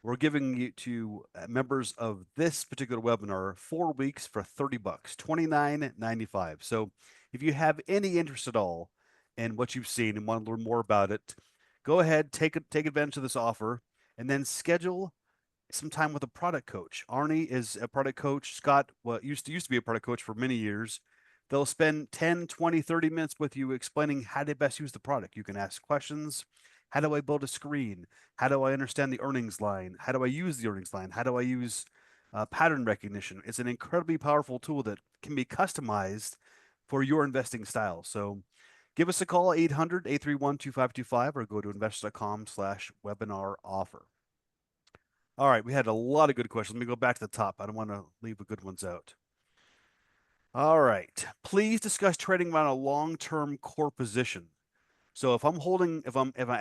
We're giving you to members of this particular webinar 4 weeks for $30, $29.95. So, if you have any interest at all in what you've seen and want to learn more about it, go ahead, take advantage of this offer, and then schedule some time with a product coach. Arnie is a product coach. Scott, well, used to be a product coach for many years. They'll spend 10, 20, 30 minutes with you explaining how to best use the product. You can ask questions. How do I build a screen? How do I understand the earnings line? How do I use the earnings line? How do I use pattern recognition? It's an incredibly powerful tool that can be customized for your investing style. So give us a call, 800-831-2525, or go to investor.com/webinar offer. All right, we had a lot of good questions. Let me go back to the top. I don't want to leave the good ones out. All right, please discuss trading around a long-term core position. So if I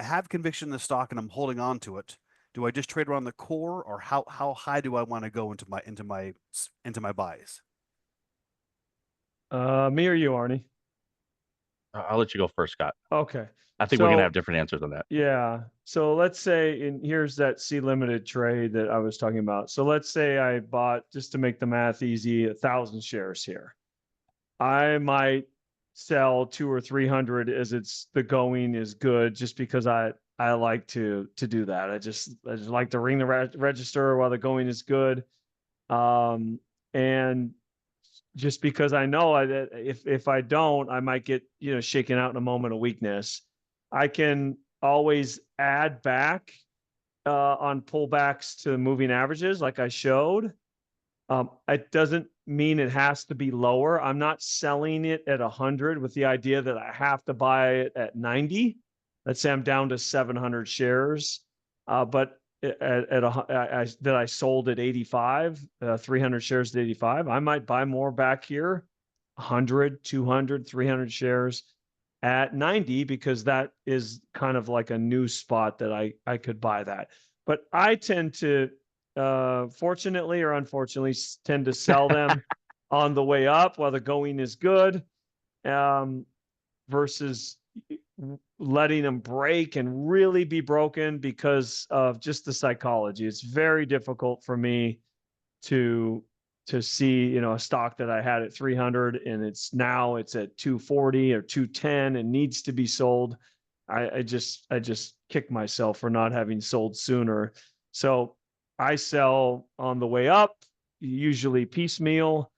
have conviction in the stock and I'm holding on to it, do I just trade around the core, or how high do I want to go into my buys? Me or you, Arnie? I'll let you go first, Scott. Okay. I think we're going to have different answers on that. Yeah. So let's say, and here's that C limited trade that I was talking about. So let's say I bought, just to make the math easy, 1,000 shares here. I might sell 200 or 300 as the going is good, just because I like to do that. I just like to ring the register while the going is good. And just because I know that if I don't, I might get, shaken out in a moment of weakness. I can always add back on pullbacks to moving averages like I showed. It doesn't mean it has to be lower. I'm not selling it at 100 with the idea that I have to buy it at 90. Let's say I'm down to 700 shares, but that I sold at 85, 300 shares at 85. I might buy more back here, 100, 200, 300 shares at 90, because that is kind of like a new spot that I could buy that. But I tend to, fortunately or unfortunately, tend to sell them on the way up while the going is good, versus letting them break and really be broken because of just the psychology. It's very difficult for me to see, a stock that I had at 300 and it's at 240 or 210 and needs to be sold. I just kick myself for not having sold sooner. So I sell on the way up, usually piecemeal,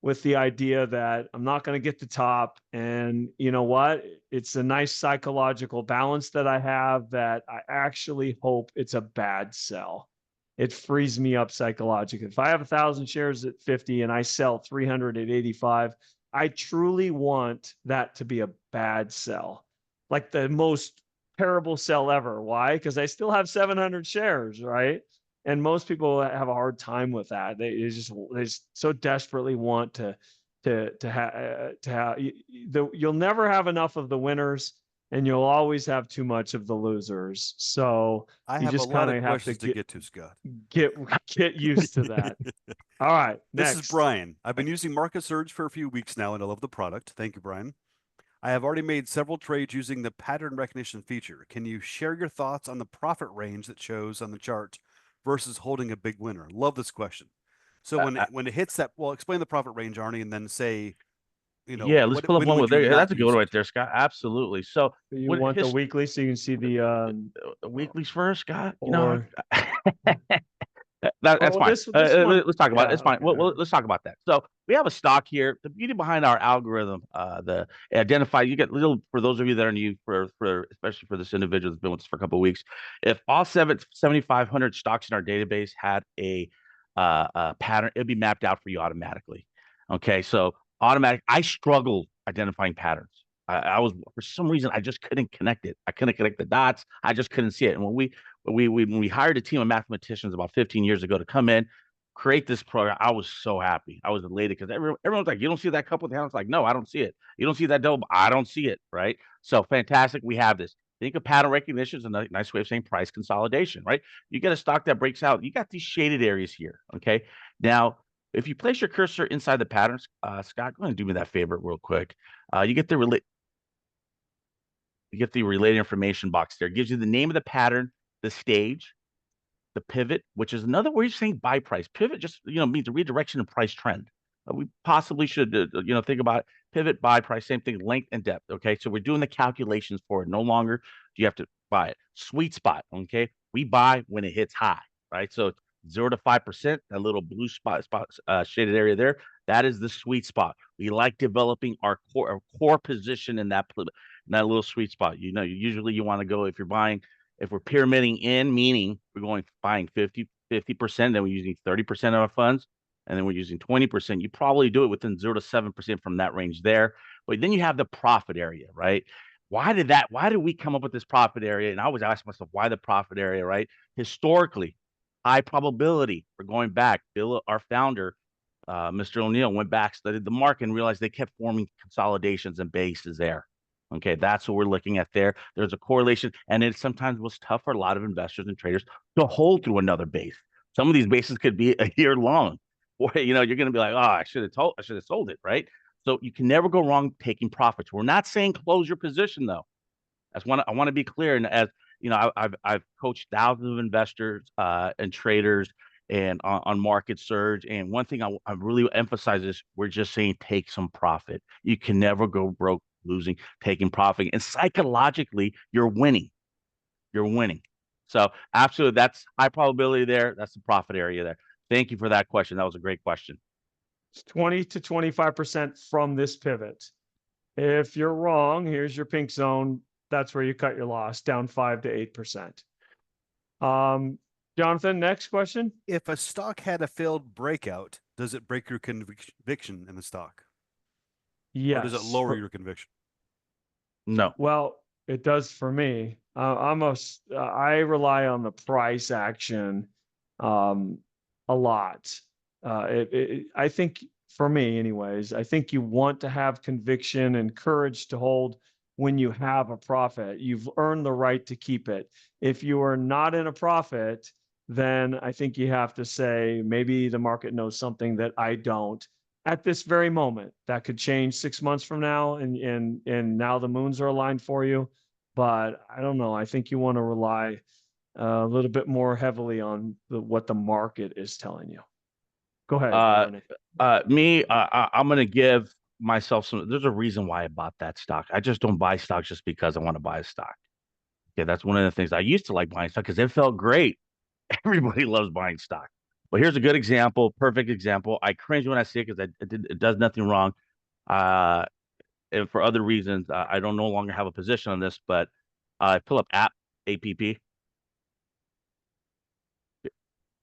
with the idea that I'm not going to get the top. And you know what? It's a nice psychological balance that I have, that I actually hope it's a bad sell. It frees me up psychologically. If I have 1,000 shares at 50 and I sell 300 at 85, I truly want that to be a bad sell, like the most terrible sell ever. Why? Because I still have 700 shares, right? And most people have a hard time with that. They just so desperately want to have. You'll never have enough of the winners, and you'll always have too much of the losers. So I you have a just lot kind of of have questions to get to, Scott. Get used to that. All right, This next. is Brian. I've been using Market Surge for a few weeks now, and I love the product. Thank you, Brian. I have already made several trades using the pattern recognition feature. Can you share your thoughts on the profit range that shows on the chart versus holding a big winner? Love this question. So when it hits that, well, explain the profit range, Arnie, and then say, Yeah, let's pull up when one would with you there. not That's a good use one it? right there, Scott. Absolutely. So You what want the weekly so you can see the weeklies first, Scott? or That's fine. this one. Let's talk about it. Yeah, It's fine. okay. Well, let's talk about that. So we have a stock here. The beauty behind our algorithm, the identify. You get little for those of you that are new, for especially for this individual that's been with us for a couple of weeks. If all 7,500 stocks in our database had a pattern, it'd be mapped out for you automatically. Okay, so automatic. I struggle identifying patterns. I was, for some reason, I just couldn't connect it. I couldn't connect the dots. I just couldn't see it. And when we hired a team of mathematicians about 15 years ago to come in, create this program, I was so happy. I was elated because everyone's like, "You don't see that couple?" I was like, "No, I don't see it. You don't see that double? I don't see it." Right? So fantastic. We have this. Think of pattern recognition as a nice way of saying price consolidation, right? You get a stock that breaks out. You got these shaded areas here. Okay. Now, if you place your cursor inside the patterns, Scott, go ahead and do me that favor real quick. You get the related information box there. It gives you the name of the pattern, the stage, the pivot, which is another way of saying buy price. Pivot just means a redirection of price trend. We possibly should think about it. Pivot, buy price, same thing, length and depth. Okay, so we're doing the calculations for it. No longer do you have to buy it. Sweet spot. Okay, we buy when it hits high, right? So 0 to 5%, that little blue spot shaded area there, that is the sweet spot. We like developing our core position in that little sweet spot. Usually you want to go, if we're pyramiding in, meaning we're buying 50%, then we're using 30% of our funds, and then we're using 20%. You probably do it within 0 to 7% from that range there. But then you have the profit area, right? Why did we come up with this profit area? And I always ask myself, why the profit area, right? Historically, high probability. We're going back. Bill, our founder, Mr. O'Neill, went back, studied the market, and realized they kept forming consolidations and bases there. Okay, that's what we're looking at there. There's a correlation, and it sometimes was tough for a lot of investors and traders to hold through another base. Some of these bases could be a year long, or you're going to be like, oh, I should have sold it, right? So you can never go wrong taking profits. We're not saying close your position though. I want to be clear, and as I've coached thousands of investors and traders and on market surge. And one thing I really emphasize is we're just saying take some profit. You can never go broke losing, taking profit. And psychologically, you're winning. You're winning. So absolutely, that's high probability there. That's the profit area there. Thank you for that question. That was a great question. 20 to 25% from this pivot. If you're wrong, here's your pink zone. That's where you cut your loss, down 5 to 8%. Jonathan, next question. If a stock had a failed breakout, does it break your conviction in the stock? Yes. Or does it lower your conviction? No. Well, it does for me. I rely on the price action a lot. I think for me anyways, I think you want to have conviction and courage to hold when you have a profit. You've earned the right to keep it. If you are not in a profit, then I think you have to say, maybe the market knows something that I don't at this very moment. That could change 6 months from now, and now the moons are aligned for you. But I don't know. I think you want to rely a little bit more heavily on what the market is telling you. Go ahead, Arnie. I'm going to give myself there's a reason why I bought that stock. I just don't buy stocks just because I want to buy a stock. Okay, that's one of the things I used to like buying stock because it felt great. Everybody loves buying stock. But here's a good example, perfect example. I cringe when I see it because it does nothing wrong. And for other reasons, I don't no longer have a position on this, but I pull up APP.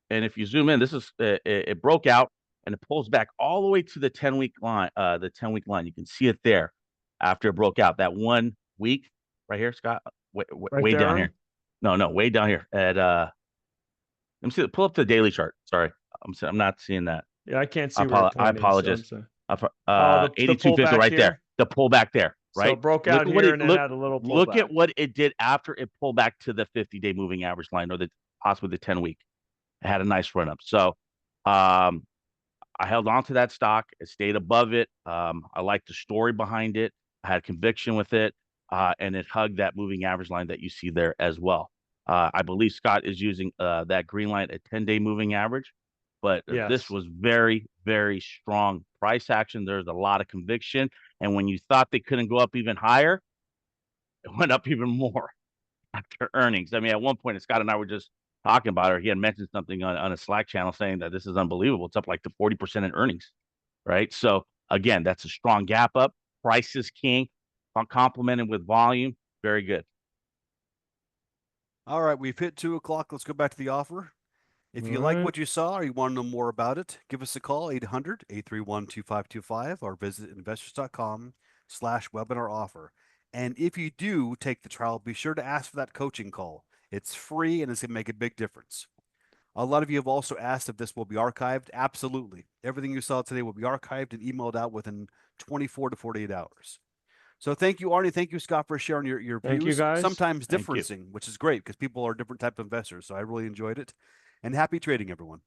And if you zoom in, this is it broke out and it pulls back all the way to the 10-week line. The 10-week line, you can see it there after it broke out. That 1 week right here, Scott, way down here. No, way down here at let me see. Pull up the daily chart. Sorry, I'm not seeing that. Yeah, I can't see. I apologize. So 8250 right there. The pullback there, right? So it broke out here and then had a little pullback. Look at what it did after it pulled back to the 50-day moving average line, or possibly the 10-week. It had a nice run up. So I held on to that stock. It stayed above it. I liked the story behind it. I had conviction with it. And it hugged that moving average line that you see there as well. I believe Scott is using that green line at 10-day moving average. But this was very, very strong price action. There's a lot of conviction. And when you thought they couldn't go up even higher, it went up even more after earnings. I mean, at one point, Scott and I were just talking about it. He had mentioned something on a Slack channel saying that this is unbelievable. It's up like to 40% in earnings, right? So again, that's a strong gap up. Price is king, complemented with volume. Very good. All right, we've hit 2 o'clock. Let's go back to the offer. If you like what you saw or you want to know more about it, give us a call, 800-831-2525, or visit investors.com/offer. webinar offer. And if you do take the trial, be sure to ask for that coaching call. It's free and it's going to make a big difference. A lot of you have also asked if this will be archived. Absolutely. Everything you saw today will be archived and emailed out within 24 to 48 hours. So thank you, Arnie. Thank you, Scott, for sharing your Thank you, views. guys. Sometimes Thank you. differencing, which is great because people are different type of investors. So I really enjoyed it. And happy trading, everyone.